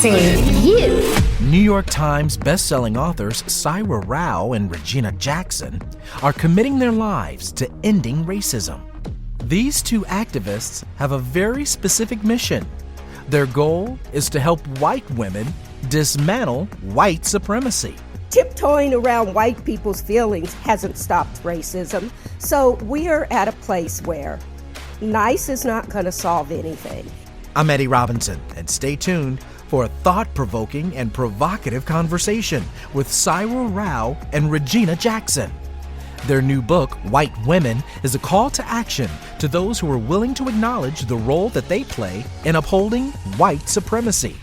fixing you. New York Times bestselling authors Saira Rao and Regina Jackson are committing their lives to ending racism. These two activists have a very specific mission. Their goal is to help white women dismantle white supremacy. Tiptoeing around white people's feelings hasn't stopped racism, so we're at a place where nice is not going to solve anything. I'm Eddie Robinson, and stay tuned for a thought-provoking and provocative conversation with Saira Rao and Regina Jackson. Their new book, White Women, is a call to action to those who are willing to acknowledge the role that they play in upholding white supremacy.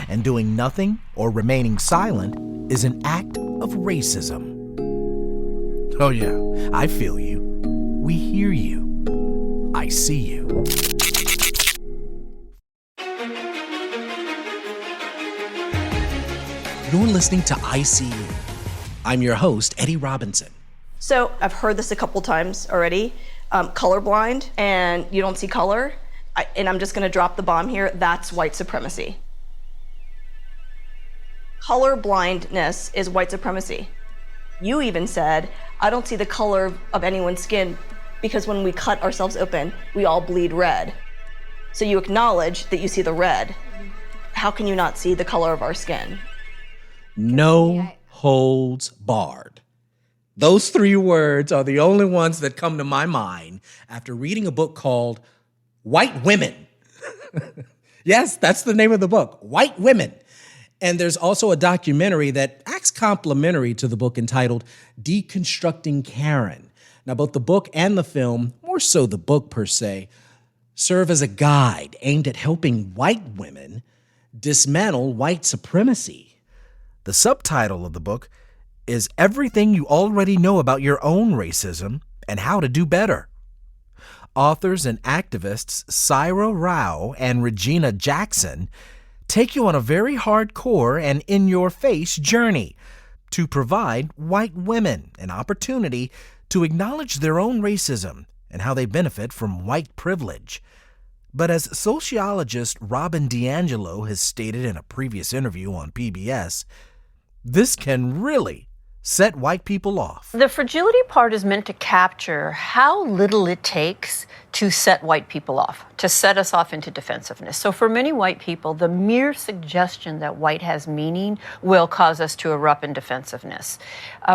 And doing nothing or remaining silent is an act of racism. Oh yeah, I feel you. We hear you. I see you. You're listening to I See You. I'm your host, Eddie Robinson. So I've heard this a couple times already. Colorblind and you don't see color. And I'm just going to drop the bomb here. That's white supremacy. Color blindness is white supremacy. You even said, I don't see the color of anyone's skin because when we cut ourselves open, we all bleed red. So you acknowledge that you see the red. How can you not see the color of our skin? No holds barred. Those three words are the only ones that come to my mind after reading a book called White Women. Yes, that's the name of the book, White Women. And there's also a documentary that acts complimentary to the book entitled Deconstructing Karen. Now, both the book and the film, more so the book per se, serve as a guide aimed at helping white women dismantle white supremacy. The subtitle of the book is Everything You Already Know About Your Own Racism and How to Do Better. Authors and activists Saira Rao and Regina Jackson take you on a very hardcore and in-your-face journey to provide white women an opportunity to acknowledge their own racism and how they benefit from white privilege. But as sociologist Robin DiAngelo has stated in a previous interview on PBS, this can really set white people off. The fragility part is meant to capture how little it takes to set white people off, to set us off into defensiveness. So for many white people, the mere suggestion that white has meaning will cause us to erupt in defensiveness.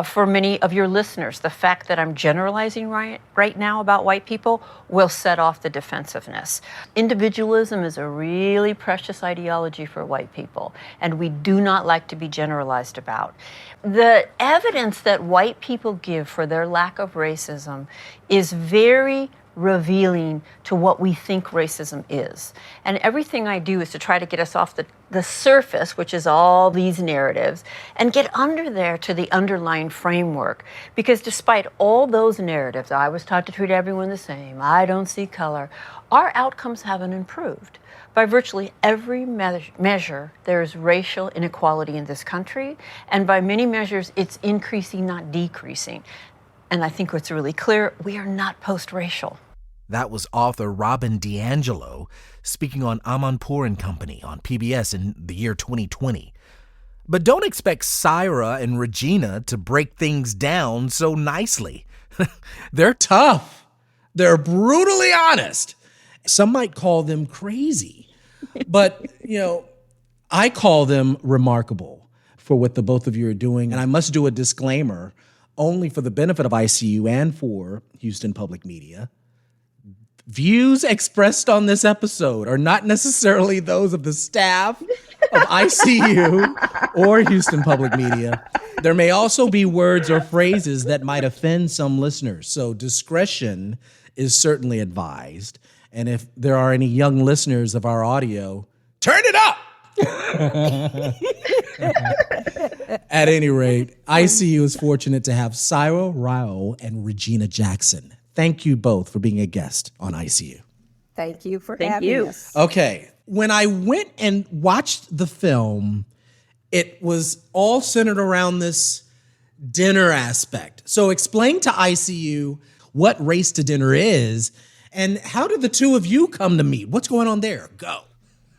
For many of your listeners, the fact that I'm generalizing right now about white people will set off the defensiveness. Individualism is a really precious ideology for white people, and we do not like to be generalized about. The evidence that white people give for their lack of racism is very revealing to what we think racism is. And everything I do is to try to get us off the surface, which is all these narratives, and get under there to the underlying framework. Because despite all those narratives, I was taught to treat everyone the same, I don't see color, our outcomes haven't improved. By virtually every measure, there is racial inequality in this country, and by many measures, it's increasing, not decreasing. And I think what's really clear, we are not post-racial. That was author Robin DiAngelo speaking on Amanpour and Company on PBS in the year 2020. But don't expect Saira and Regina to break things down so nicely. They're tough. They're brutally honest. Some might call them crazy. But, I call them remarkable for what the both of you are doing. And I must do a disclaimer only for the benefit of ICU and for Houston Public Media. Views expressed on this episode are not necessarily those of the staff of ICU or Houston Public Media. There may also be words or phrases that might offend some listeners, so discretion is certainly advised. And if there are any young listeners of our audio, turn it up! At any rate, ICU is fortunate to have Saira Rao and Regina Jackson. Thank you both for being a guest on ICU. Thank you for having us. Okay, when I went and watched the film, it was all centered around this dinner aspect. So explain to ICU what Race to Dinner is and how did the two of you come to meet? What's going on there? Go.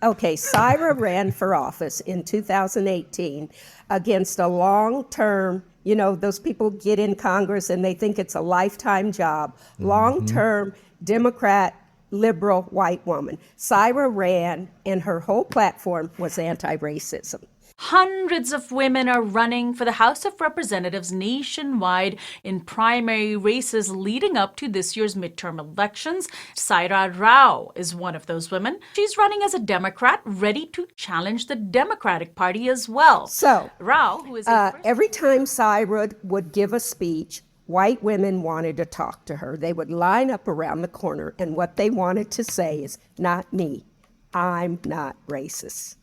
Okay, Saira ran for office in 2018 against a long-term, those people get in Congress and they think it's a lifetime job, long-term Democrat, liberal white woman. Saira ran, and her whole platform was anti-racism. Hundreds of women are running for the House of Representatives nationwide in primary races leading up to this year's midterm elections. Saira Rao is one of those women. She's running as a Democrat, ready to challenge the Democratic Party as well. So, Rao, who is every time Saira would give a speech, white women wanted to talk to her. They would line up around the corner, and what they wanted to say is, "Not me. I'm not racist."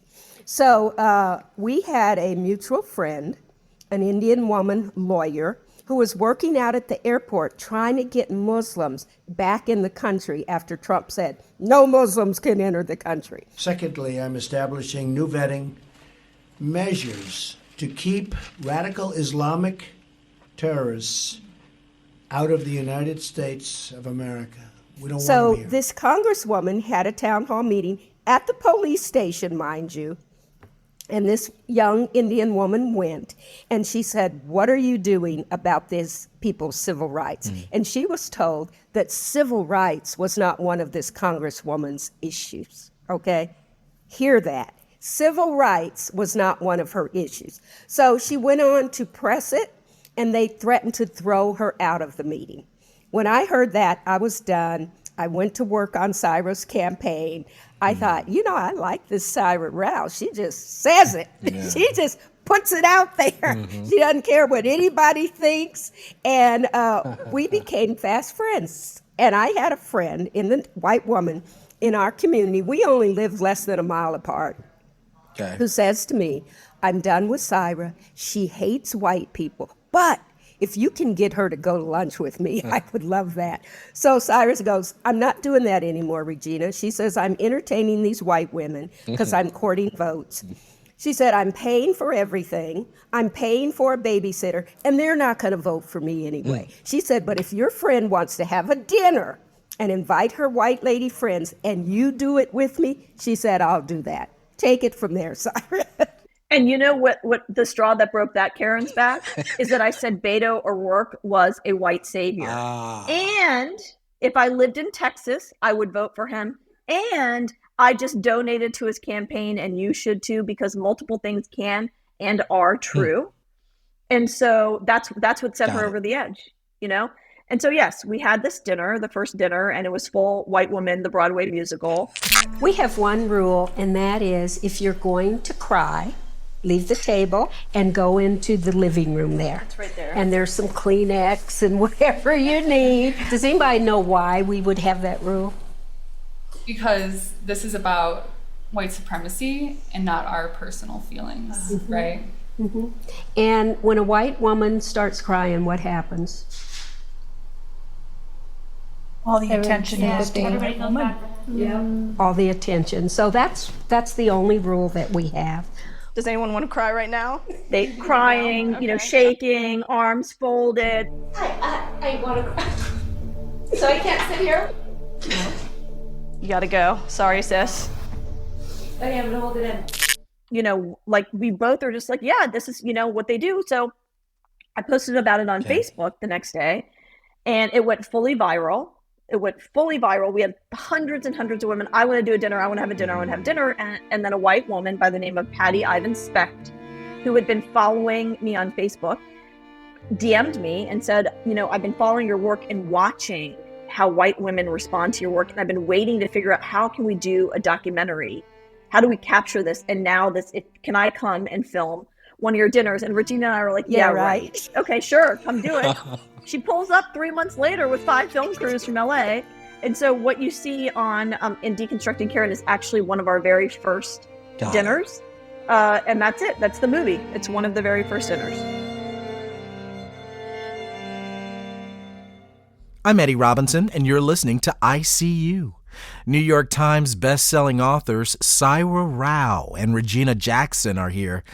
So we had a mutual friend, an Indian woman lawyer, who was working out at the airport trying to get Muslims back in the country after Trump said, no Muslims can enter the country. Secondly, I'm establishing new vetting measures to keep radical Islamic terrorists out of the United States of America. We don't want them here. This congresswoman had a town hall meeting at the police station, mind you, and this young Indian woman went, and she said, what are you doing about these people's civil rights? And she was told that civil rights was not one of this congresswoman's issues, okay? Hear that. Civil rights was not one of her issues. So she went on to press it, and they threatened to throw her out of the meeting. When I heard that, I was done. I went to work on Saira's campaign. I thought, I like this Saira Rao. She just says it. Yeah. She just puts it out there. She doesn't care what anybody thinks. And we became fast friends. And I had a friend, white woman in our community. We only live less than a mile apart. Okay. Who says to me, I'm done with Saira. She hates white people. But if you can get her to go to lunch with me, I would love that. So Cyrus goes, I'm not doing that anymore, Regina. She says, I'm entertaining these white women because I'm courting votes. She said, I'm paying for everything. I'm paying for a babysitter, and they're not going to vote for me anyway. She said, but if your friend wants to have a dinner and invite her white lady friends and you do it with me, she said, I'll do that. Take it from there, Cyrus. And you know what the straw that broke that Karen's back is that I said Beto O'Rourke was a white savior. And if I lived in Texas, I would vote for him. And I just donated to his campaign, and you should too, because multiple things can and are true. And so that's what sent her over the edge, And so, yes, we had this dinner, the first dinner, and it was full White Woman, the Broadway musical. We have one rule, and that is if you're going to cry, leave the table and go into the living room there. It's right there. And there's some Kleenex and whatever you need. Does anybody know why we would have that rule? Because this is about white supremacy and not our personal feelings, right? Mm-hmm. And when a white woman starts crying, what happens? all the attention is to the white woman. Yeah. All the attention. So that's the only rule that we have. Does anyone want to cry right now? They crying, okay. Shaking, arms folded. I want to cry. So I can't sit here? No. You gotta go. Sorry, sis. Okay, I'm gonna hold it in. Like we both are just like, yeah, this is, what they do. So I posted about it on Facebook the next day, and it went fully viral. We had hundreds and hundreds of women. I want to do a dinner. I want to have a dinner. I want to have dinner. And then a white woman by the name of Patty Ivan Specht, who had been following me on Facebook, DM'd me and said, I've been following your work and watching how white women respond to your work. And I've been waiting to figure out how can we do a documentary? How do we capture this? And now can I come and film one of your dinners? And Regina and I were like, yeah, right. Okay, sure. Come do it. She pulls up 3 months later with 5 film crews from LA. And so what you see on in Deconstructing Karen is actually one of our very first dinners. And that's it. That's the movie. It's one of the very first dinners. I'm Eddie Robinson, and you're listening to ICU. New York Times best-selling authors Saira Rao and Regina Jackson are here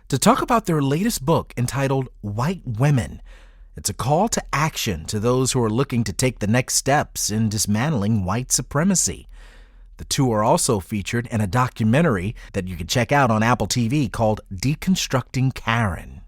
to talk about their latest book entitled White Women. It's a call to action to those who are looking to take the next steps in dismantling white supremacy. The two are also featured in a documentary that you can check out on Apple TV called Deconstructing Karen.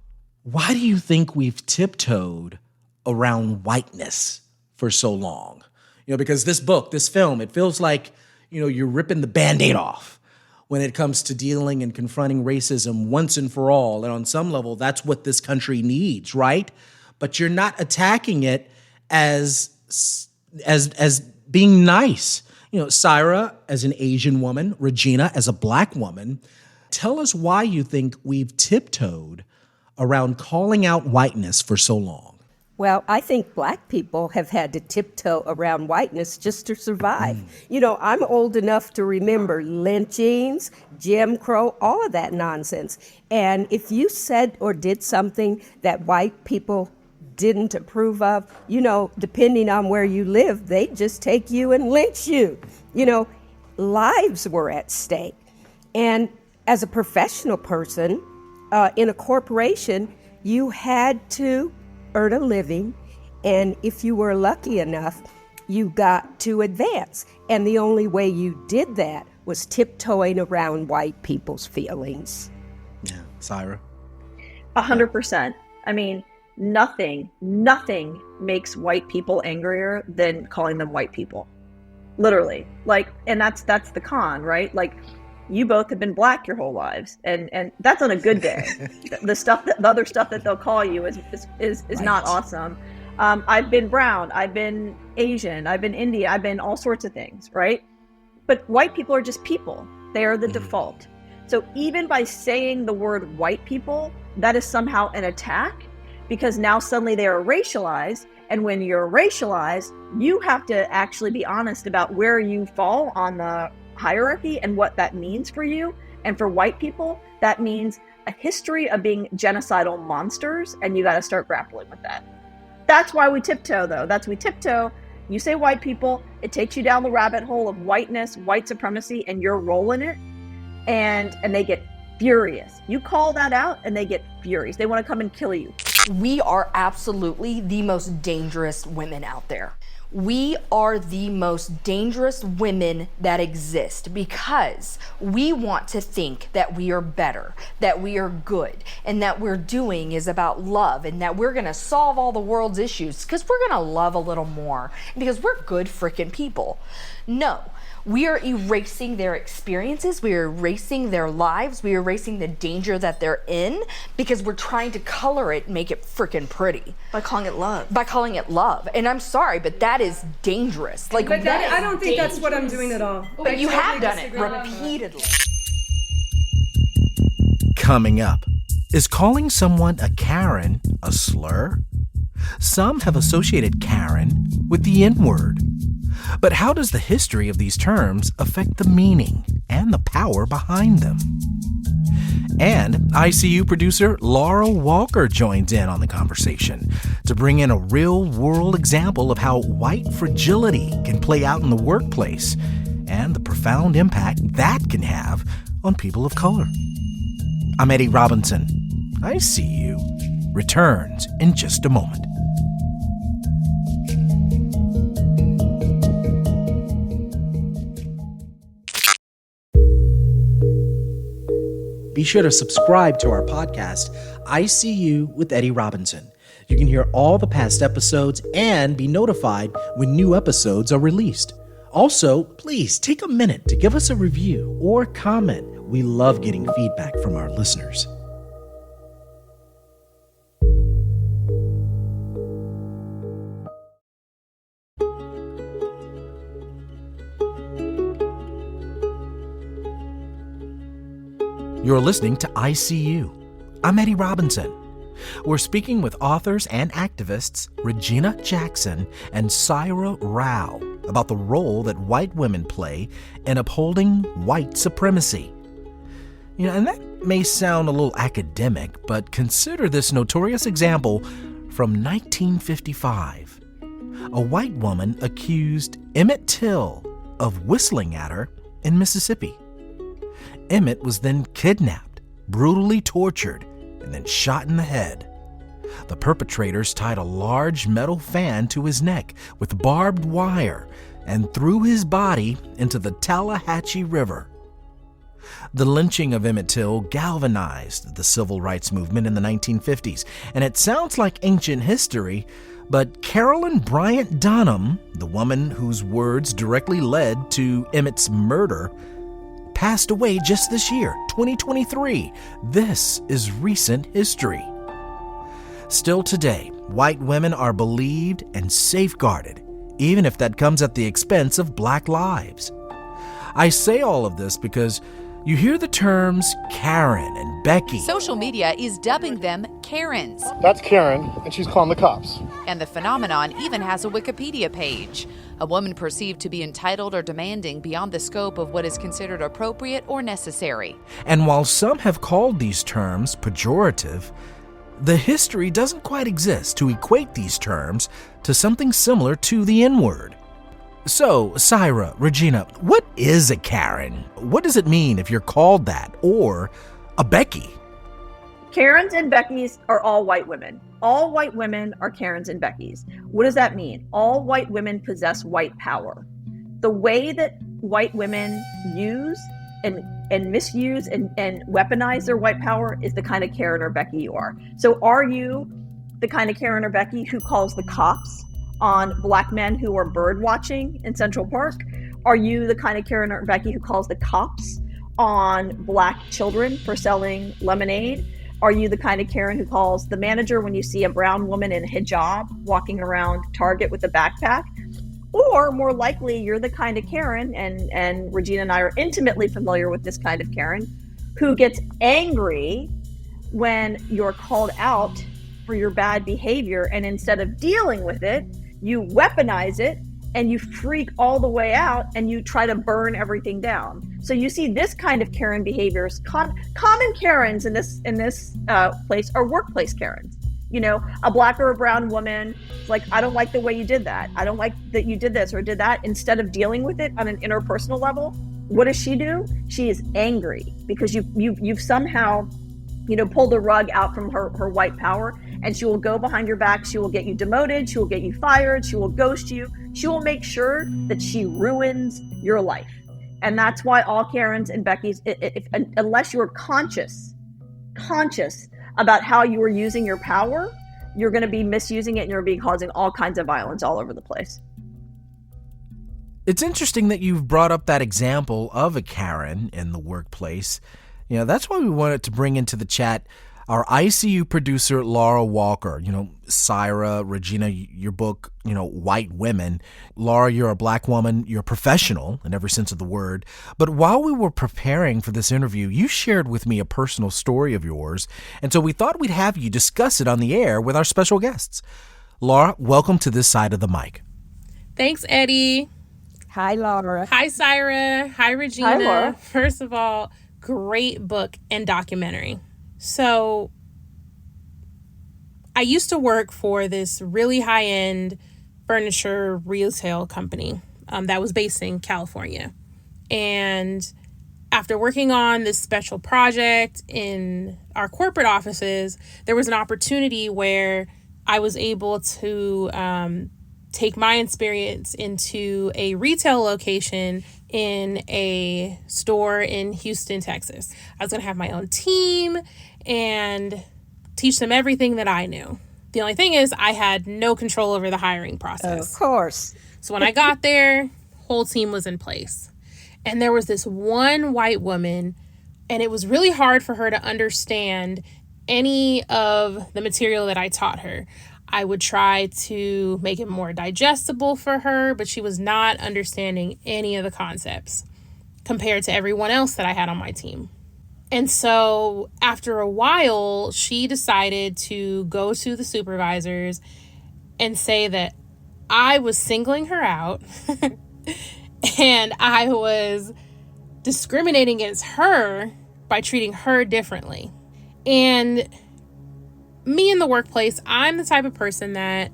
Why do you think we've tiptoed around whiteness for so long? Because this book, this film, it feels like, you're ripping the Band-Aid off when it comes to dealing and confronting racism once and for all. And on some level, that's what this country needs, right? But you're not attacking it as being nice. Saira as an Asian woman, Regina as a Black woman. Tell us why you think we've tiptoed around calling out whiteness for so long. Well, I think Black people have had to tiptoe around whiteness just to survive. I'm old enough to remember lynchings, Jim Crow, all of that nonsense. And if you said or did something that white people didn't approve of, depending on where you live, they'd just take you and lynch you. Lives were at stake. And as a professional person in a corporation, you had to earn a living, and if you were lucky enough, you got to advance. And the only way you did that was tiptoeing around white people's feelings. Yeah, Saira? 100%. I mean, nothing makes white people angrier than calling them white people. Literally. And that's the con, right? You both have been Black your whole lives, and that's on a good day. The other stuff that they'll call you is right. Not awesome. I've been brown, I've been Asian, I've been Indian, I've been all sorts of things, right? But white people are just people. They are the default. So even by saying the word white people, that is somehow an attack, because now suddenly they are racialized. And when you're racialized, you have to actually be honest about where you fall on the hierarchy and what that means for you. And for white people, that means a history of being genocidal monsters, and you got to start grappling with that. That's why we tiptoe, though. We tiptoe. You say white people, it takes you down the rabbit hole of whiteness, white supremacy, and you're rolling it, and they get furious. You call that out, and they get furious. They want to come and kill you. We are absolutely the most dangerous women out there. We are the most dangerous women that exist because we want to think that we are better, that we are good, and that we're doing is about love, and that we're gonna solve all the world's issues because we're gonna love a little more, because we're good freaking people. No. We are erasing their experiences, we are erasing their lives, we are erasing the danger that they're in because we're trying to color it, make it freaking pretty. By calling it love. And I'm sorry, but that is dangerous. But I don't think that's what I'm doing at all. But you have done it repeatedly. Coming up, is calling someone a Karen a slur? Some have associated Karen with the N-word. But how does the history of these terms affect the meaning and the power behind them? And ICU producer Laura Walker joins in on the conversation to bring in a real-world example of how white fragility can play out in the workplace and the profound impact that can have on people of color. I'm Eddie Robinson. ICU returns in just a moment. Be sure to subscribe to our podcast, ICU with Eddie Robinson. You can hear all the past episodes and be notified when new episodes are released. Also, please take a minute to give us a review or comment. We love getting feedback from our listeners. You're listening to ICU. I'm Eddie Robinson. We're speaking with authors and activists Regina Jackson and Saira Rao about the role that white women play in upholding white supremacy. And that may sound a little academic, but consider this notorious example from 1955. A white woman accused Emmett Till of whistling at her in Mississippi. Emmett was then kidnapped, brutally tortured, and then shot in the head. The perpetrators tied a large metal fan to his neck with barbed wire and threw his body into the Tallahatchie River. The lynching of Emmett Till galvanized the civil rights movement in the 1950s, and it sounds like ancient history, but Carolyn Bryant Dunham, the woman whose words directly led to Emmett's murder, passed away just this year, 2023. This is recent history. Still today, white women are believed and safeguarded, even if that comes at the expense of black lives. I say all of this because you hear the terms Karen and Becky. Social media is dubbing them Karens. That's Karen, and she's calling the cops. And the phenomenon even has a Wikipedia page. A woman perceived to be entitled or demanding beyond the scope of what is considered appropriate or necessary. And while some have called these terms pejorative, the history doesn't quite exist to equate these terms to something similar to the N-word. So, Saira, Regina, what is a Karen? What does it mean if you're called that, or a Becky? Karens and Beckys are all white women. All white women are Karens and Beckys. What does that mean? All white women possess white power. The way that white women use and misuse and weaponize their white power is the kind of Karen or Becky you are. So are you the kind of Karen or Becky who calls the cops on black men who are bird watching in Central Park? Are you the kind of Karen or Becky who calls the cops on black children for selling lemonade? Are you the kind of Karen who calls the manager when you see a brown woman in a hijab walking around Target with a backpack? Or more likely, you're the kind of Karen, and Regina and I are intimately familiar with this kind of Karen, who gets angry when you're called out for your bad behavior, and instead of dealing with it, you weaponize it and you freak all the way out and you try to burn everything down. So you see this kind of Karen behaviors. Common Karens in this place are workplace Karens. You know, a black or a brown woman, like, I don't like the way you did that. I don't like that you did this or did that. Instead of dealing with it on an interpersonal level, what does she do? She is angry because you've somehow, pulled the rug out from her white power, and she will go behind your back. She will get you demoted. She will get you fired. She will ghost you. She will make sure that she ruins your life. And that's why all Karens and Beckys, unless you're conscious about how you are using your power, you're going to be misusing it, and you're going to be causing all kinds of violence all over the place. It's interesting that you've brought up that example of a Karen in the workplace. That's why we wanted to bring into the chat our ICU producer, Laura Walker. Saira, Regina, your book, White Women. Laura, you're a black woman. You're a professional in every sense of the word. But while we were preparing for this interview, you shared with me a personal story of yours. And so we thought we'd have you discuss it on the air with our special guests. Laura, welcome to this side of the mic. Thanks, Eddie. Hi, Laura. Hi, Saira. Hi, Regina. Hi, Laura. First of all, great book and documentary. So I used to work for this really high-end furniture retail company that was based in California. And after working on this special project in our corporate offices, there was an opportunity where I was able to take my experience into a retail location in a store in Houston, Texas. I was going to have my own team and teach them everything that I knew. The only thing is I had no control over the hiring process. Of course. So when I got there, whole team was in place. And there was this one white woman, and it was really hard for her to understand any of the material that I taught her. I would try to make it more digestible for her, but she was not understanding any of the concepts compared to everyone else that I had on my team. And so after a while, she decided to go to the supervisors and say that I was singling her out and I was discriminating against her by treating her differently. And me in the workplace, I'm the type of person that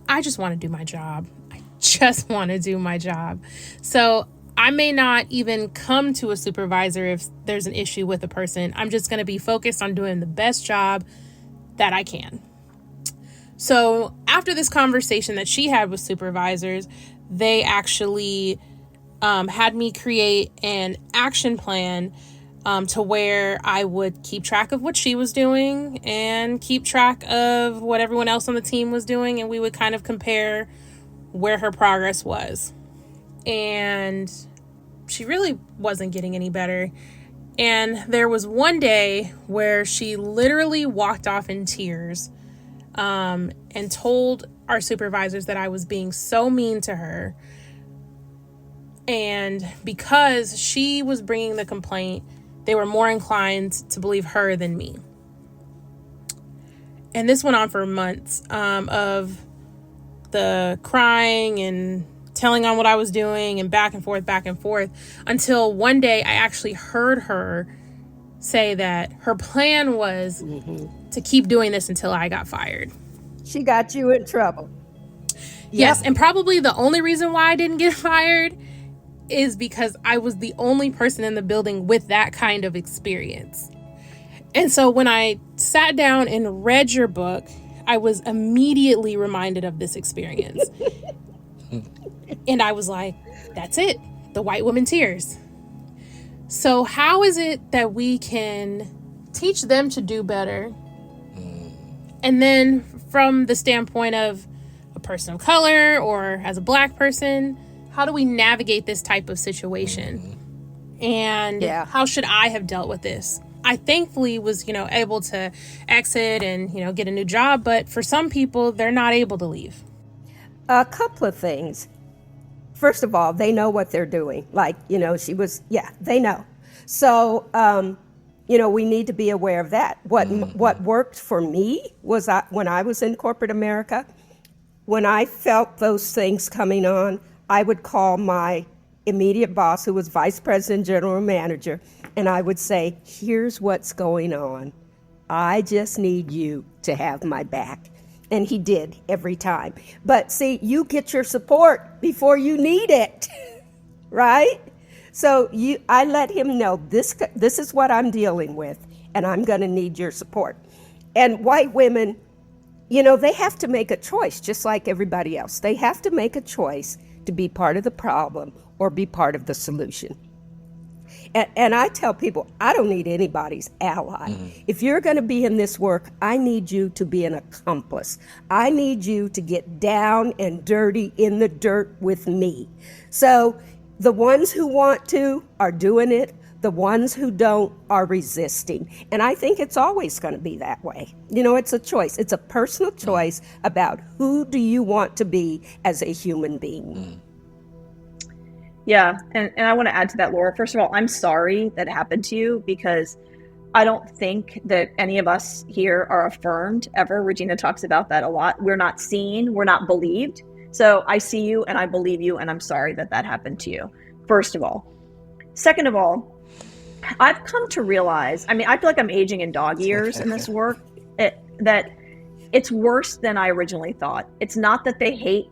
I just want to do my job. I just want to do my job. So I may not even come to a supervisor if there's an issue with a person. I'm just going to be focused on doing the best job that I can. So after this conversation that she had with supervisors, they actually had me create an action plan to where I would keep track of what she was doing and keep track of what everyone else on the team was doing, and we would kind of compare where her progress was. And she really wasn't getting any better. And there was one day where she literally walked off in tears and told our supervisors that I was being so mean to her. And because she was bringing the complaint, they were more inclined to believe her than me. And this went on for months of the crying and telling on what I was doing and back and forth, until one day I actually heard her say that her plan was to keep doing this until I got fired. She got you in trouble. Yes, Yep. and probably the only reason why I didn't get fired is because I was the only person in the building with that kind of experience. And so when I sat down and read your book, I was immediately reminded of this experience. And I was like, that's it. The white woman tears. So how is it that we can teach them to do better? And then from the standpoint of a person of color or as a Black person, how do we navigate this type of situation? And how should I have dealt with this? I thankfully was, able to exit and, get a new job. But for some people, they're not able to leave. A couple of things. First of all, they know what they're doing. Like, she was, they know. So, we need to be aware of that. What worked for me was when I was in corporate America, when I felt those things coming on, I would call my immediate boss, who was vice president, general manager, and I would say, here's what's going on. I just need you to have my back. And he did every time. But see, you get your support before you need it, right? So I let him know this is what I'm dealing with, and I'm going to need your support. And white women, they have to make a choice, just like everybody else. They have to make a choice to be part of the problem or be part of the solution. And I tell people, I don't need anybody's ally. If you're going to be in this work, I need you to be an accomplice. I need you to get down and dirty in the dirt with me. So the ones who want to are doing it. The ones who don't are resisting. And I think it's always going to be that way. It's a choice. It's a personal choice about who do you want to be as a human being. Yeah, and I want to add to that, Laura. First of all, I'm sorry that happened to you, because I don't think that any of us here are affirmed ever. Regina talks about that a lot. We're not seen, we're not believed. So I see you and I believe you, and I'm sorry that happened to you, first of all. Second of all, I've come to realize, I feel like I'm aging in dog years in this work, that it's worse than I originally thought. It's not that they hate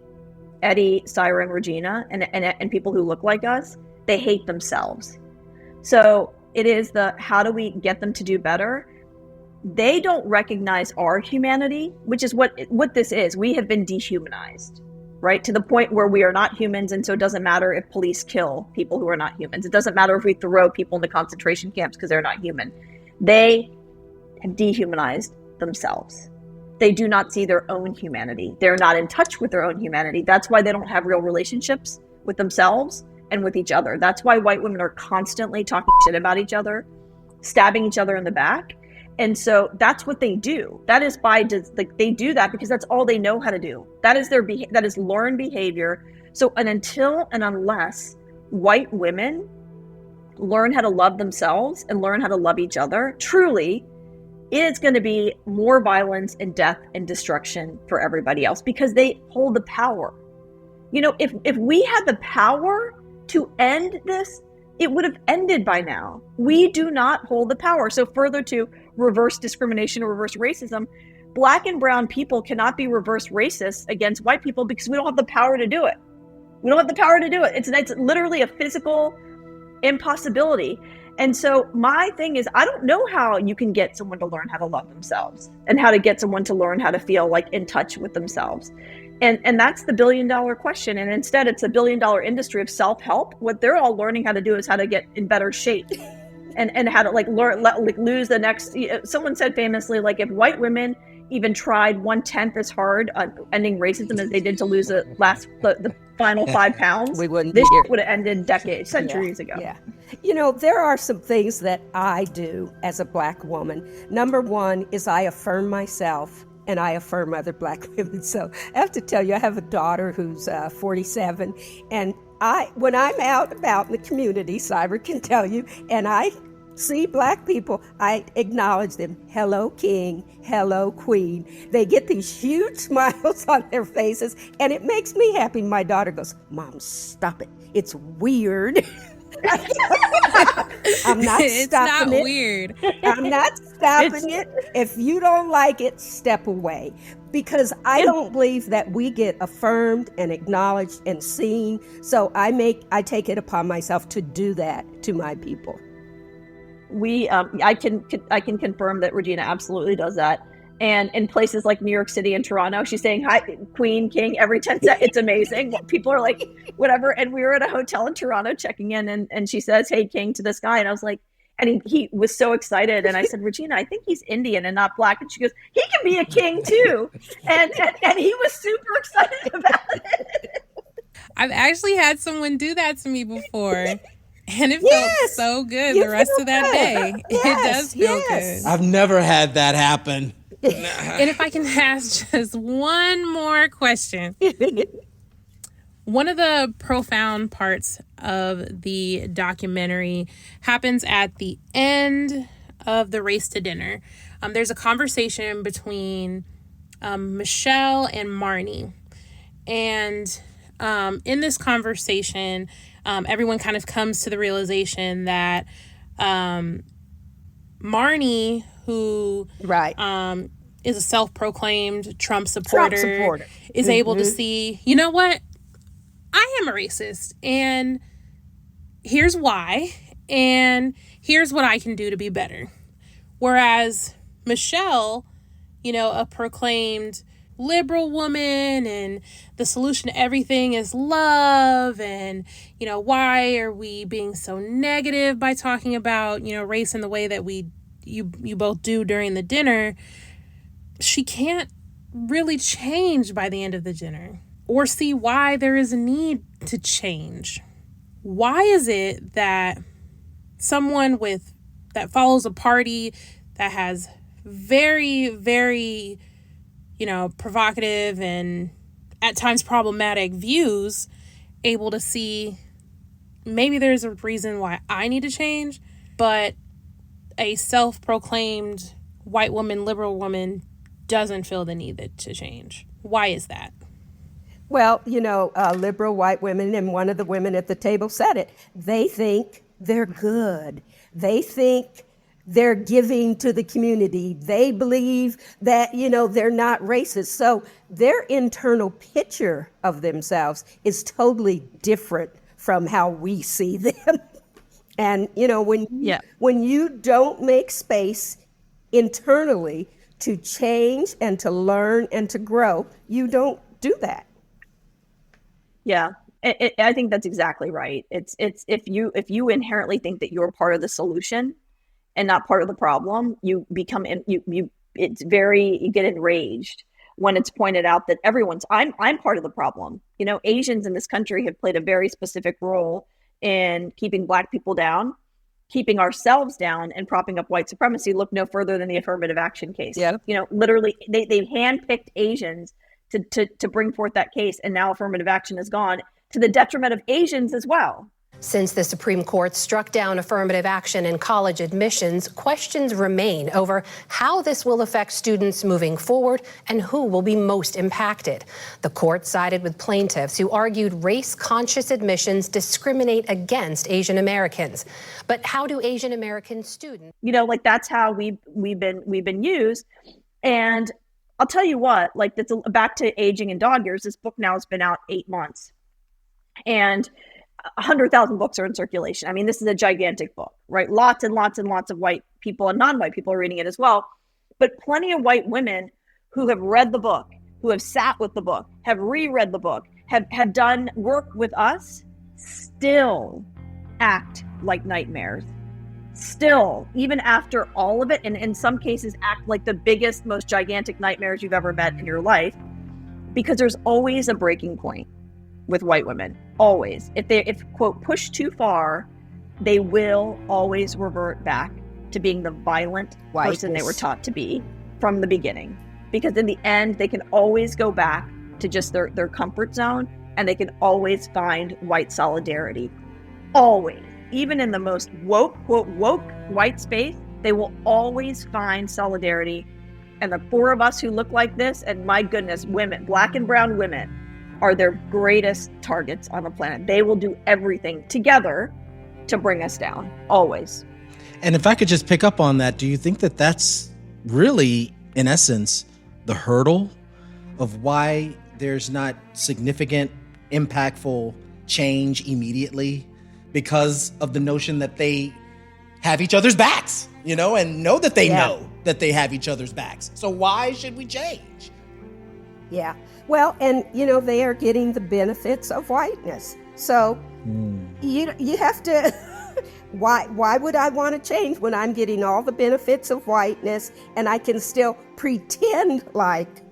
Eddie, Saira, and Regina, and people who look like us. They hate themselves. So it is how do we get them to do better? They don't recognize our humanity, which is what this is. We have been dehumanized, right? To the point where we are not humans, and so it doesn't matter if police kill people who are not humans. It doesn't matter if we throw people into concentration camps because they're not human. They have dehumanized themselves. They do not see their own humanity. They're not in touch with their own humanity. That's why they don't have real relationships with themselves and with each other. That's why white women are constantly talking shit about each other, stabbing each other in the back. And so that's what they do. That is they do that because that's all they know how to do. That is that is learned behavior. So until and unless white women learn how to love themselves and learn how to love each other, truly, it's going to be more violence and death and destruction for everybody else, because they hold the power. If we had the power to end this, it would have ended by now. We do not hold the power. So further to reverse discrimination or reverse racism, Black and brown people cannot be reverse racist against white people because we don't have the power to do it. We don't have the power to do it. It's literally a physical impossibility. And so my thing is, I don't know how you can get someone to learn how to love themselves and how to get someone to learn how to feel like in touch with themselves. And that's the $1 billion question. And instead, it's a $1 billion industry of self-help. What they're all learning how to do is how to get in better shape, and how to lose the next. Someone said famously, like, if white women even tried 1/10 as hard on ending racism as they did to lose the final 5 pounds, we wouldn't this be here. would have ended decades, centuries ago. Yeah. You know, there are some things that I do as a Black woman. Number one is I affirm myself and I affirm other Black women. So I have to tell you, I have a daughter who's 47, and when I'm out about in the community, Saira can tell you, and I see Black people, I acknowledge them. Hello, King. Hello, Queen. They get these huge smiles on their faces, and it makes me happy. My daughter goes, Mom, stop it. It's weird. I'm not It's stopping not it. weird. I'm not stopping it. If you don't like it, step away. Because I don't believe that we get affirmed and acknowledged and seen. So I take it upon myself to do that to my people. I can confirm that Regina absolutely does that. And in places like New York City and Toronto, she's saying hi, Queen, King, every 10 seconds. It's amazing. People are like, whatever. And we were at a hotel in Toronto checking in, and she says, hey, King, to this guy. And I was like, and he was so excited. And I said, Regina, I think he's Indian and not Black. And she goes, he can be a king too. And he was super excited about it. I've actually had someone do that to me before. And it felt so good the rest of that day. It does feel good. I've never had that happen. And if I can ask just one more question. One of the profound parts of the documentary happens at the end of the race to dinner. There's a conversation between Michelle and Marnie. And in this conversation, everyone kind of comes to the realization that Marnie, who is a self-proclaimed Trump supporter. Is able to see, you know what? I am a racist, and here's why, and here's what I can do to be better. Whereas Michelle, you know, a proclaimed liberal woman, and the solution to everything is love, and, you know, why are we being so negative by talking about, you know, race in the way that you both do during the dinner? She can't really change by the end of the dinner or see why there is a need to change. Why is it that someone that follows a party that has very, very, you know, provocative and at times problematic views able to see maybe there's a reason why I need to change, but a self-proclaimed white woman, liberal woman, doesn't feel the need to change? Why is that? Well, you know, liberal white women, and one of the women at the table said it, they think they're good. They think they're giving to the community. They believe that, you know, they're not racist. So their internal picture of themselves is totally different from how we see them. And, you know, when you don't make space internally to change and to learn and to grow, you don't do that. Yeah, I think that's exactly right. It's if you inherently think that you're part of the solution and not part of the problem, you become you get enraged when it's pointed out that I'm part of the problem. You know, Asians in this country have played a very specific role in keeping Black people down, keeping ourselves down, and propping up white supremacy. Look no further than the affirmative action case. Yeah. You know, literally they've handpicked Asians to bring forth that case, and now affirmative action is gone to the detriment of Asians as well. Since the Supreme Court struck down affirmative action in college admissions, questions remain over how this will affect students moving forward and who will be most impacted. The court sided with plaintiffs who argued race-conscious admissions discriminate against Asian Americans. But how do Asian American students? You know, like, that's how we've been used. And I'll tell you what, like, that's back to aging in dog years. This book now has been out 8 months, and 100,000 books are in circulation. I mean, this is a gigantic book, right? Lots and lots and lots of white people and non-white people are reading it as well. But plenty of white women who have read the book who have sat with the book, have reread the book, have done work with us, still act like nightmares. Still, even after all of it, and in some cases act like the biggest, most gigantic nightmares you've ever met in your life, because there's always a breaking point with white women. Always. If quote, pushed too far, they will always revert back to being the violent person they were taught to be from the beginning. Because in the end, they can always go back to just their comfort zone, and they can always find white solidarity. Always. Even in the most woke, quote, woke white space, they will always find solidarity. And the four of us who look like this, and my goodness, women, black and brown women, are their greatest targets on the planet. They will do everything together to bring us down, always. And if I could just pick up on that, do you think that that's really, in essence, the hurdle of why there's not significant, impactful change immediately? Because of the notion that they have each other's backs, and know that they know that they have each other's backs. So why should we change? Yeah. Well, and, they are getting the benefits of whiteness. So you have to, why would I want to change when I'm getting all the benefits of whiteness and I can still pretend like,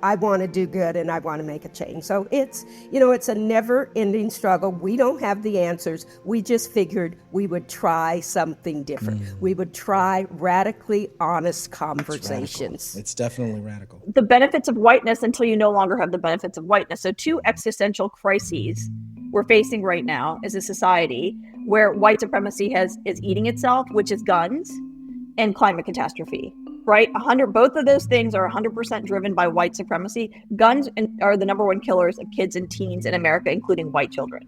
I want to do good and I want to make a change. So it's a never ending struggle. We don't have the answers. We just figured we would try something different. We would try radically honest conversations. It's definitely radical. The benefits of whiteness until you no longer have the benefits of whiteness. So 2 existential crises we're facing right now as a society where white supremacy is eating itself, which is guns and climate catastrophe. Right? Both of those things are 100% driven by white supremacy. Guns are the number one killers of kids and teens in America, including white children.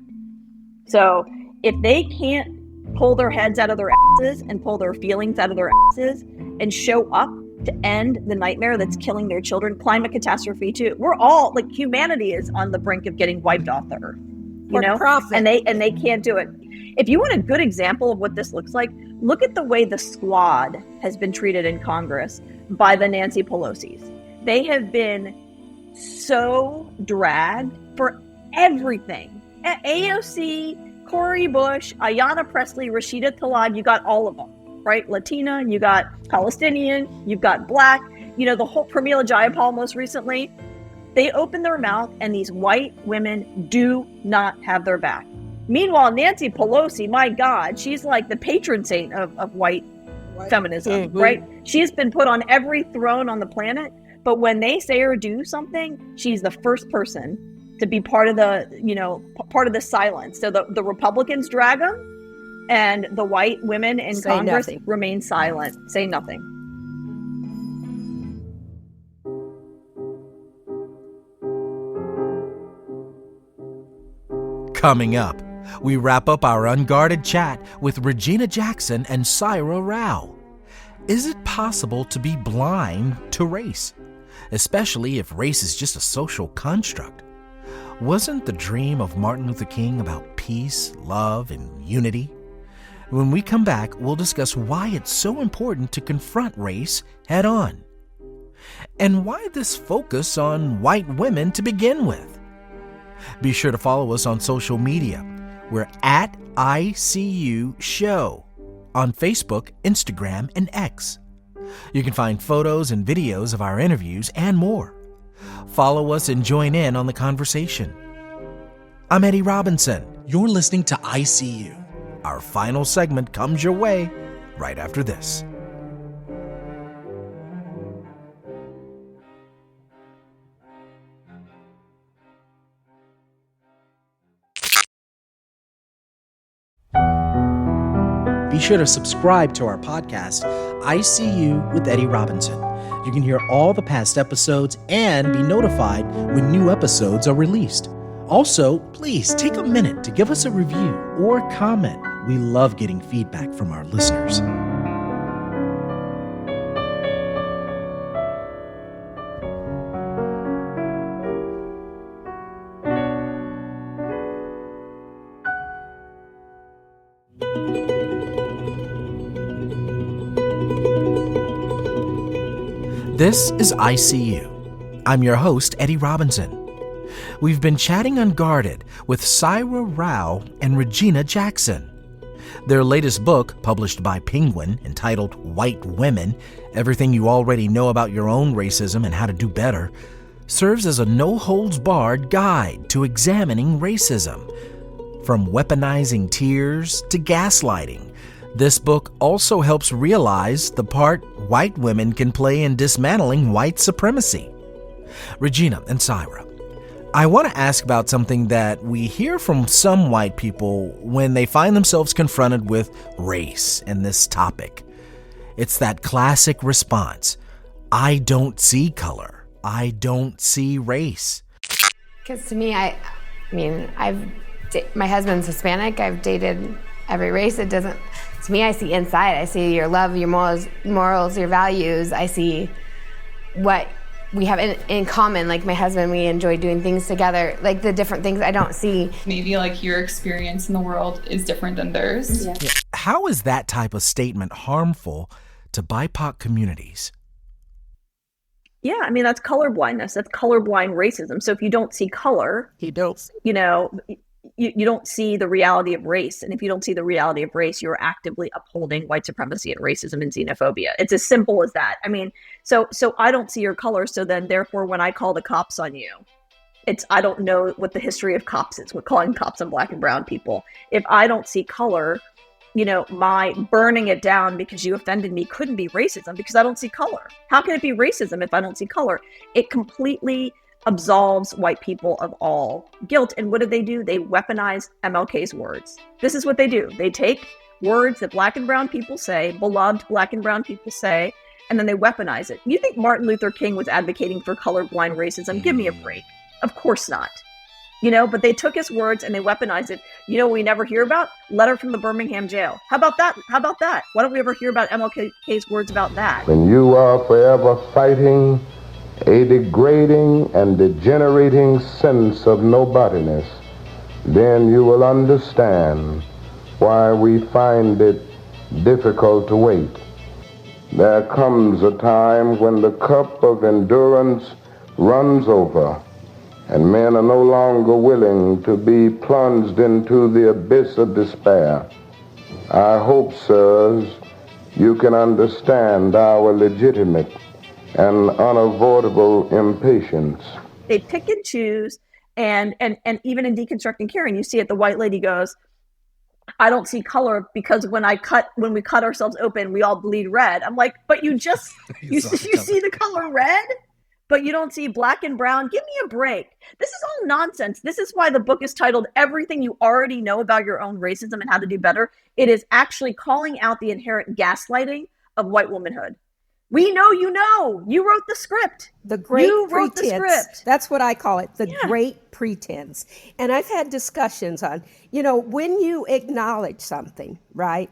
So if they can't pull their heads out of their asses and pull their feelings out of their asses and show up to end the nightmare that's killing their children, climate catastrophe too. We're all, humanity is on the brink of getting wiped off the earth. Profit. And they can't do it. If you want a good example of what this looks like, look at the way the squad has been treated in Congress by the Nancy Pelosi's. They have been so dragged for everything. AOC, Cori Bush, Ayanna Pressley, Rashida Tlaib, you got all of them, right? Latina, you got Palestinian, you've got Black, the whole Pramila Jayapal most recently. They open their mouth and these white women do not have their back. Meanwhile, Nancy Pelosi, my God, she's like the patron saint of white feminism, right? She's been put on every throne on the planet, but when they say or do something, she's the first person to be part of the silence. So the Republicans drag them, and the white women in Congress remain silent, say nothing. Coming up, we wrap up our unguarded chat with Regina Jackson and Saira Rao. Is it possible to be blind to race, especially if race is just a social construct? Wasn't the dream of Martin Luther King about peace, love, and unity? When we come back, we'll discuss why it's so important to confront race head on. And why this focus on white women to begin with? Be sure to follow us on social media. We're at ICU Show on Facebook, Instagram, and X. You can find photos and videos of our interviews and more. Follow us and join in on the conversation. I'm Eddie Robinson. You're listening to ICU. Our final segment comes your way right after this. Be sure to subscribe to our podcast, ICU with Eddie Robinson. You can hear all the past episodes and be notified when new episodes are released. Also, please take a minute to give us a review or comment. We love getting feedback from our listeners. This is ICU, I'm your host, Eddie Robinson. We've been chatting unguarded with Saira Rao and Regina Jackson. Their latest book, published by Penguin, entitled White Women, Everything You Already Know About Your Own Racism and How to Do Better, serves as a no-holds-barred guide to examining racism. From weaponizing tears to gaslighting, this book also helps realize the part white women can play in dismantling white supremacy. Regina and Saira, I want to ask about something that we hear from some white people when they find themselves confronted with race and this topic. It's that classic response, I don't see color. I don't see race. Because to me, my husband's Hispanic. I've dated every race. It doesn't, to me, I see inside. I see your love, your morals, your values. I see what we have in common. Like my husband, we enjoy doing things together, like the different things I don't see. Maybe like your experience in the world is different than theirs. Yeah. How is that type of statement harmful to BIPOC communities? Yeah, I mean, that's color blindness. That's colorblind racism. So if you don't see color, you don't see the reality of race. And if you don't see the reality of race, you're actively upholding white supremacy and racism and xenophobia. It's as simple as that. I mean, so I don't see your color. So then therefore, when I call the cops on you, I don't know what the history of cops is. We're calling cops on black and brown people. If I don't see color, my burning it down because you offended me couldn't be racism because I don't see color. How can it be racism if I don't see color? It completely absolves white people of all guilt. And what do? They weaponize MLK's words. This is what they do. They take words that black and brown people say, beloved black and brown people say, and then they weaponize it. You think Martin Luther King was advocating for colorblind racism? Give me a break. Of course not. But they took his words and they weaponized it. What we never hear about? Letter from the Birmingham jail. How about that? Why don't we ever hear about MLK's words about that? When you are forever fighting a degrading and degenerating sense of nobodiness, then you will understand why we find it difficult to wait. There comes a time when the cup of endurance runs over, and men are no longer willing to be plunged into the abyss of despair. I hope, sirs, you can understand our legitimate and unavoidable impatience. They pick and choose, and even in Deconstructing Caring, you see it, the white lady goes, I don't see color because when we cut ourselves open, we all bleed red. I'm like, but you see the color red? But you don't see black and brown? Give me a break. This is all nonsense. This is why the book is titled Everything You Already Know About Your Own Racism and How to Do Better. It is actually calling out the inherent gaslighting of white womanhood. We know you know. You wrote the script. The great you wrote pretense. The script. That's what I call it, the great pretense. And I've had discussions on, when you acknowledge something, right,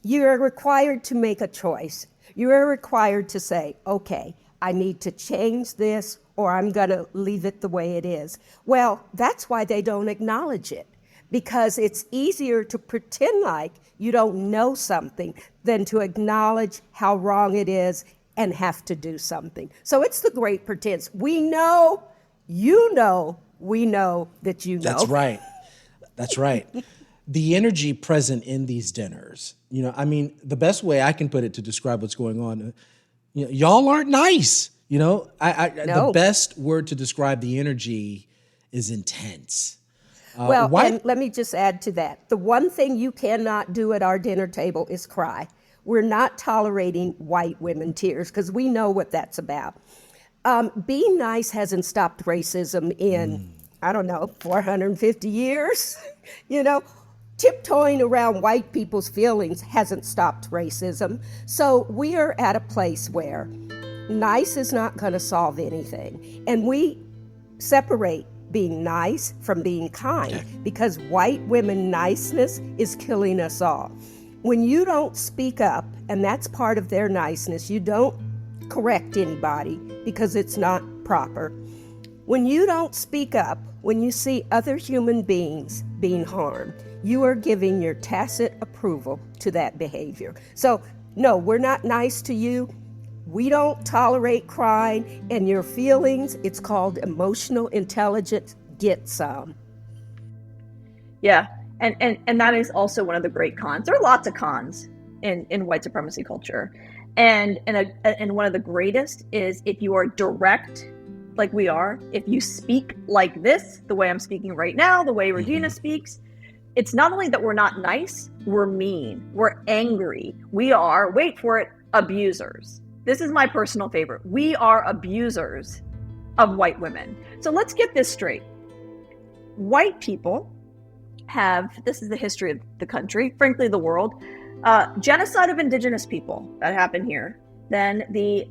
you're required to make a choice. You are required to say, okay, I need to change this or I'm going to leave it the way it is. Well, that's why they don't acknowledge it, because it's easier to pretend like you don't know something than to acknowledge how wrong it is and have to do something. So it's the great pretense. We know, you know, we know that you know. That's right. The energy present in these dinners, the best way I can put it to describe what's going on, y'all aren't nice. No. The best word to describe the energy is intense. And let me just add to that. The one thing you cannot do at our dinner table is cry. We're not tolerating white women tears because we know what that's about. Being nice hasn't stopped racism in, 450 years. Tiptoeing around white people's feelings hasn't stopped racism. So we are at a place where nice is not going to solve anything. And we separate being nice from being kind because white women niceness is killing us all. When you don't speak up, and that's part of their niceness, you don't correct anybody because it's not proper. When you don't speak up, when you see other human beings being harmed, you are giving your tacit approval to that behavior. So, no, we're not nice to you. We don't tolerate crying, and your feelings, it's called emotional intelligence, get some. Yeah, and that is also one of the great cons. There are lots of cons in white supremacy culture, and one of the greatest is if you are direct, like we are. If you speak like this, the way I'm speaking right now, the way Regina speaks, it's not only that we're not nice, we're mean, we're angry, we are, wait for it, abusers. This is my personal favorite. We are abusers of white women. So let's get this straight. White people have, this is the history of the country, frankly the world, genocide of indigenous people that happened here. Then the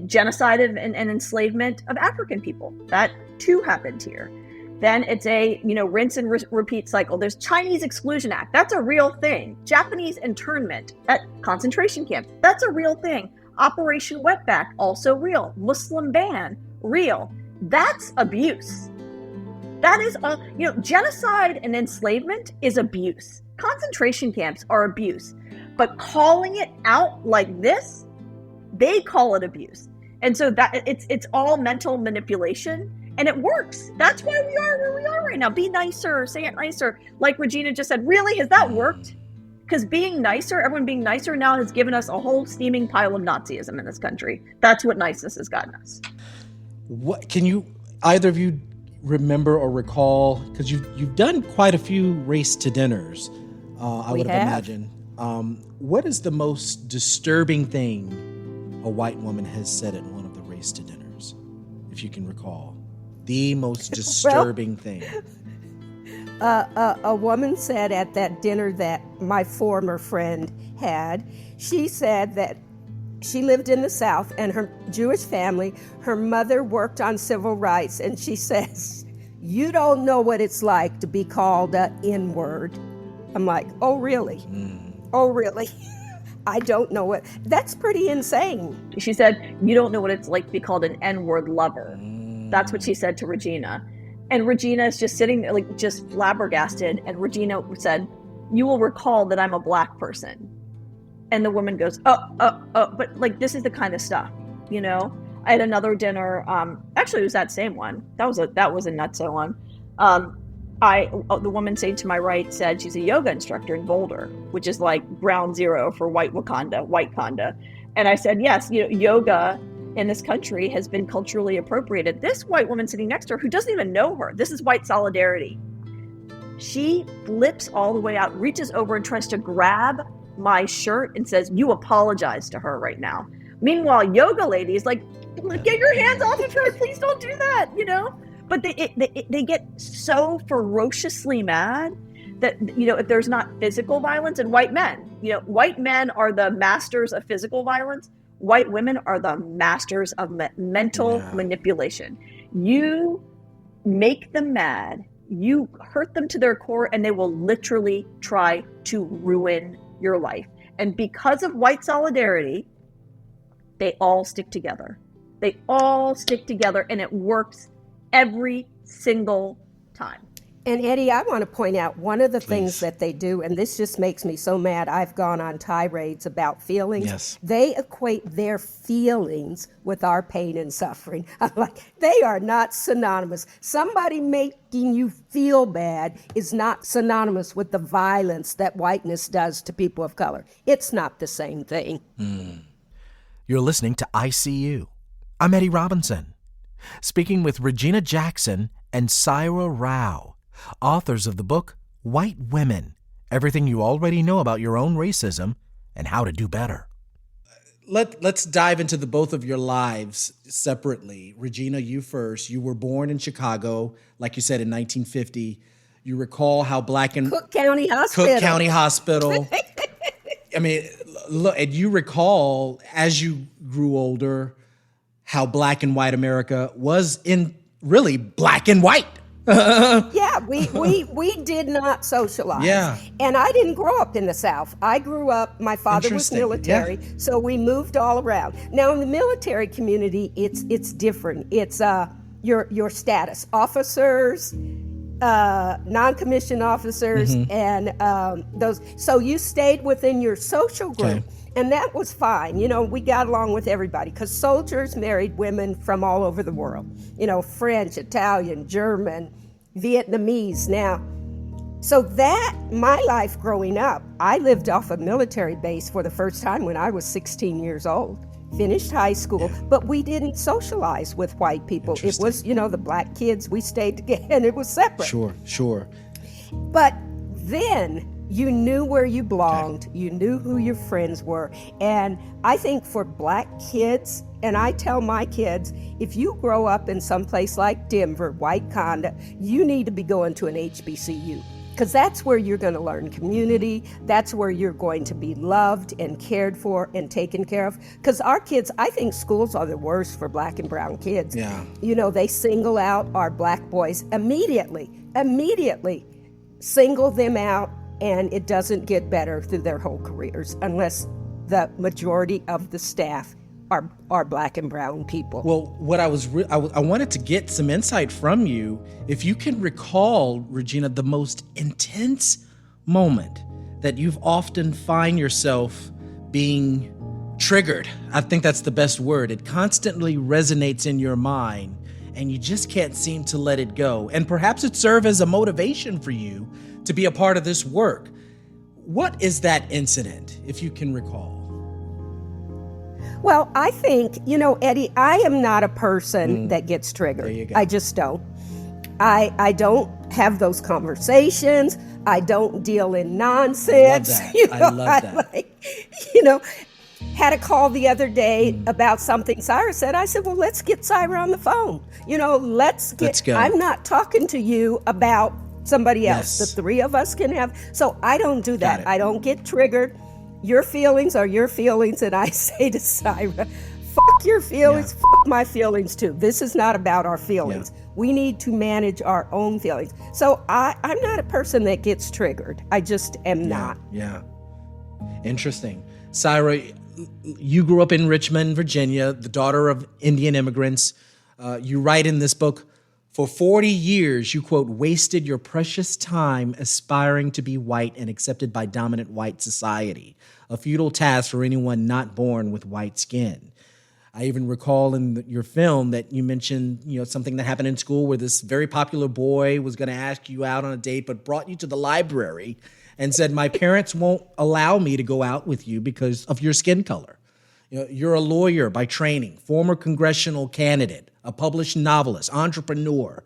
genocide and enslavement of African people, that too happened here. Then it's a rinse and repeat cycle. There's Chinese Exclusion Act, that's a real thing. Japanese internment at concentration camps, that's a real thing. Operation Wetback, also real. Muslim ban, real. That's abuse. That is all, genocide and enslavement is abuse. Concentration camps are abuse. But calling it out like this, they call it abuse. And so that it's all mental manipulation, and it works. That's why we are where we are right now. Be nicer, say it nicer. Like Regina just said, really, has that worked? Because being nicer, everyone being nicer now has given us a whole steaming pile of Nazism in this country. That's what niceness has gotten us. What can you, either of you, remember or recall? Because you've done quite a few race to dinners, I would have imagined. What is the most disturbing thing a white woman has said at one of the race to dinners, if you can recall? The most disturbing thing. A woman said at that dinner that my former friend had, she said that she lived in the South and her Jewish family, her mother worked on civil rights, and she says, you don't know what it's like to be called an N-word. I'm like, oh, really? Oh, really? I don't know what. That's pretty insane. She said, you don't know what it's like to be called an N-word lover. That's what she said to Regina. And Regina is just sitting there, like, just flabbergasted. And Regina said, you will recall that I'm a black person. And the woman goes, but like, this is the kind of stuff, I had another dinner. Actually, it was that same one. That was a nutso one. The woman sitting to my right said she's a yoga instructor in Boulder, which is like ground zero for white Wakanda. And I said, yes, yoga in this country has been culturally appropriated. This white woman sitting next to her, who doesn't even know her, this is white solidarity. She flips all the way out, reaches over and tries to grab my shirt and says, you apologize to her right now. Meanwhile, yoga lady is like, get your hands off of her, please don't do that, But they get so ferociously mad that, if there's not physical violence, and white men are the masters of physical violence. White women are the masters of mental manipulation. You make them mad, you hurt them to their core, and they will literally try to ruin your life. And because of white solidarity, they all stick together. They all stick together, and it works every single time. And Eddie, I want to point out one of the things that they do, and this just makes me so mad. I've gone on tirades about feelings. Yes. They equate their feelings with our pain and suffering. I'm like, they are not synonymous. Somebody making you feel bad is not synonymous with the violence that whiteness does to people of color. It's not the same thing. You're listening to ICU. I'm Eddie Robinson, speaking with Regina Jackson and Saira Rao, authors of the book White Women, Everything You Already Know About Your Own Racism and How to Do Better. Let's dive into the both of your lives separately. Regina, you first. You were born in Chicago, like you said, in 1950. You recall how black and Cook County Hospital. I mean, look, and you recall as you grew older how black and white America was in really black and white. Yeah, we did not socialize. Yeah. And I didn't grow up in the South. I grew up, my father was military, so we moved all around. Now in the military community, it's different. It's your status. Officers, non-commissioned officers, and those. So you stayed within your social group. And that was fine. You know, we got along with everybody because soldiers married women from all over the world. You know, French, Italian, German, Vietnamese now. So that, my life growing up, I lived off a military base for the first time when I was 16 years old. Finished high school, but we didn't socialize with white people. It was, you know, the black kids, we stayed together and it was separate. Sure. But then you knew where you belonged, you knew who your friends were. And I think for black kids, and I tell my kids, if you grow up in some place like Denver, White Conda, you need to be going to an HBCU. Because that's where you're going to learn community. That's where you're going to be loved and cared for and taken care of. Because our kids, I think schools are the worst for black and brown kids. Yeah. You know, they single out our black boys immediately single them out, and it doesn't get better through their whole careers unless the majority of the staff are black and brown people. Well, what I wanted to get some insight from you, if you can recall, Regina, the most intense moment that you've often find yourself being triggered. I think that's the best word. It constantly resonates in your mind and you just can't seem to let it go. And perhaps it served as a motivation for you to be a part of this work. What is that incident, if you can recall? Well, I think, you know, Eddie, I am not a person that gets triggered. There you go. I just don't. I don't have those conversations. I don't deal in nonsense. I love that. Had a call the other day about something Saira said. I said, well, let's get Saira on the phone. You know, let's go. I'm not talking to you about somebody else. The three of us can have. So I don't do that. I don't get triggered. Your feelings are your feelings, and I say to Saira, fuck your feelings, fuck my feelings too. This is not about our feelings. We need to manage our own feelings. So I'm not a person that gets triggered. I just am not. Yeah. Interesting. Saira, you grew up in Richmond, Virginia, the daughter of Indian immigrants. You write in this book, for 40 years, you, quote, wasted your precious time aspiring to be white and accepted by dominant white society, a futile task for anyone not born with white skin. I even recall in your film that you mentioned, you know, something that happened in school where this very popular boy was going to ask you out on a date, but brought you to the library and said, my parents won't allow me to go out with you because of your skin color. You know, you're a lawyer by training, former congressional candidate, a published novelist, entrepreneur.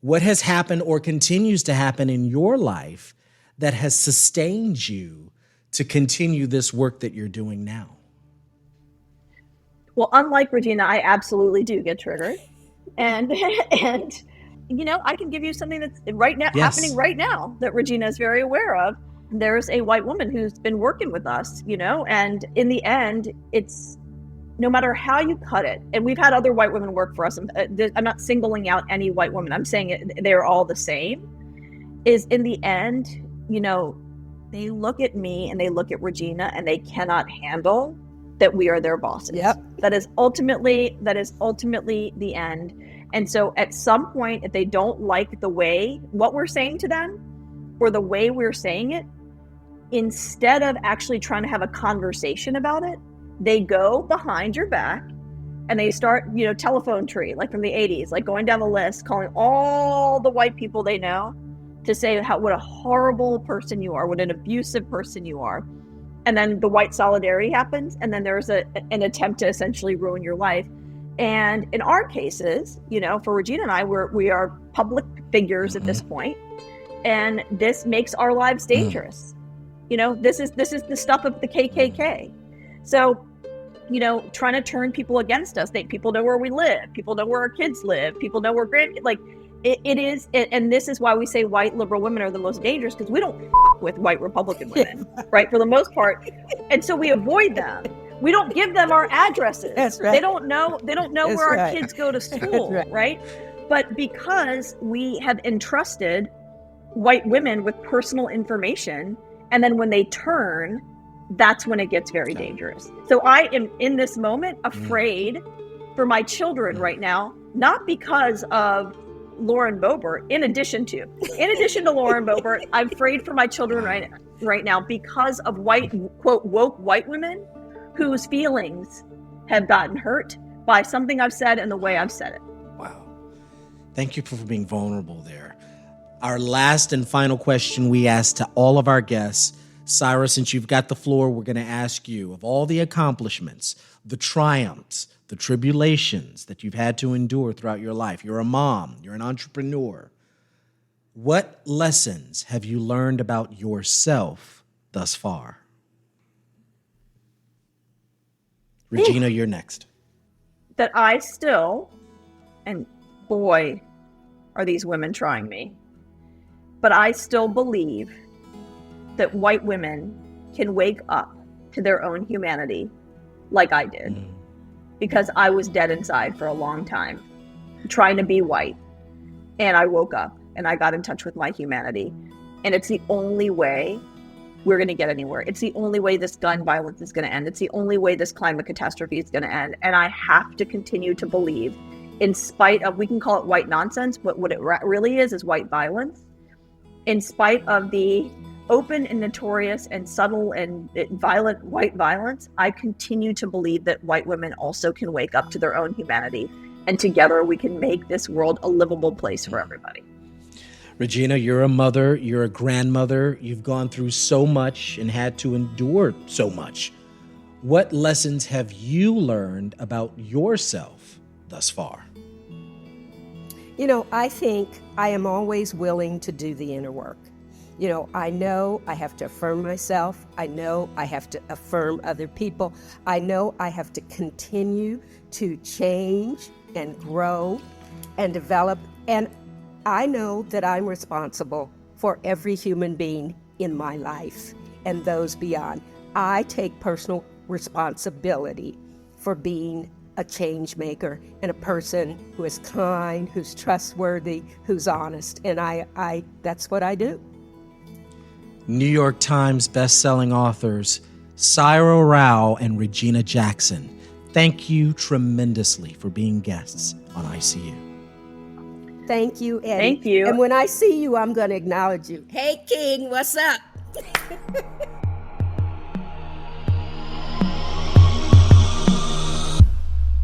What has happened or continues to happen in your life that has sustained you to continue this work that you're doing now? Well, unlike Regina, I absolutely do get triggered. And you know, I can give you something that's right now happening right now that Regina is very aware of. There's a white woman who's been working with us, you know, and in the end, it's no matter how you cut it. And we've had other white women work for us. I'm not singling out any white woman. I'm saying they're all the same. Is in the end, you know, they look at me and they look at Regina and they cannot handle that we are their bosses. Yep. That is ultimately the end. And so at some point, if they don't like the way, what we're saying to them or the way we're saying it, instead of actually trying to have a conversation about it, they go behind your back and they start, you know, telephone tree, like from the 80s, like going down the list, calling all the white people they know to say what a horrible person you are, what an abusive person you are. And then the white solidarity happens. And then there's an attempt to essentially ruin your life. And in our cases, you know, for Regina and I, we are public figures at this point, and this makes our lives dangerous. You know, this is the stuff of the KKK. So, you know, trying to turn people against us. People know where we live. People know where our kids live. People know where and this is why we say white liberal women are the most dangerous, because we don't with white Republican women, right? For the most part. And so we avoid them. We don't give them our addresses. That's right. They don't know where our kids go to school, right? But because we have entrusted white women with personal information, and then when they turn, that's when it gets very dangerous. So I am in this moment afraid for my children right now, not because of Lauren Boebert, in addition to Lauren Boebert, I'm afraid for my children right now because of quote, woke white women whose feelings have gotten hurt by something I've said and the way I've said it. Wow. Thank you for being vulnerable there. Our last and final question we ask to all of our guests. Saira, since you've got the floor, we're going to ask you, of all the accomplishments, the triumphs, the tribulations that you've had to endure throughout your life, you're a mom, you're an entrepreneur, what lessons have you learned about yourself thus far? Regina, you're next. That I still, and boy, are these women trying me, but I still believe that white women can wake up to their own humanity like I did. Because I was dead inside for a long time, trying to be white. And I woke up and I got in touch with my humanity. And it's the only way we're going to get anywhere. It's the only way this gun violence is going to end. It's the only way this climate catastrophe is going to end. And I have to continue to believe, in spite of, we can call it white nonsense, but what it really is white violence. In spite of the open and notorious and subtle and violent white violence, I continue to believe that white women also can wake up to their own humanity, and together we can make this world a livable place for everybody. Regina, you're a mother, you're a grandmother, you've gone through so much and had to endure so much. What lessons have you learned about yourself thus far? You know, I think I am always willing to do the inner work. You know I have to affirm myself. I know I have to affirm other people. I know I have to continue to change and grow and develop. And I know that I'm responsible for every human being in my life and those beyond. I take personal responsibility for being a change maker and a person who is kind, who's trustworthy, who's honest. And I that's what I do. New York Times bestselling authors Saira Rao and Regina Jackson, thank you tremendously for being guests on ICU. Thank you, Eddie. Thank you. And when I see you, I'm going to acknowledge you. Hey, King, what's up?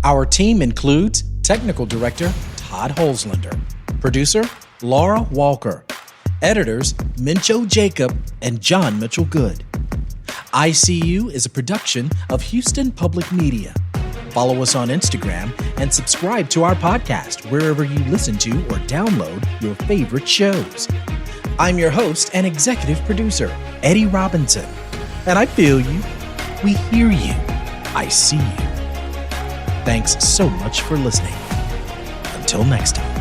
Our team includes Technical Director Todd Holzlander, Producer Laura Walker, Editors Mincho Jacob and John Mitchell Good. ICU is a production of Houston Public Media. Follow us on Instagram and subscribe to our podcast wherever you listen to or download your favorite shows. I'm your host and executive producer, Eddie Robinson. And I feel you. We hear you. I see you. Thanks so much for listening. Until next time.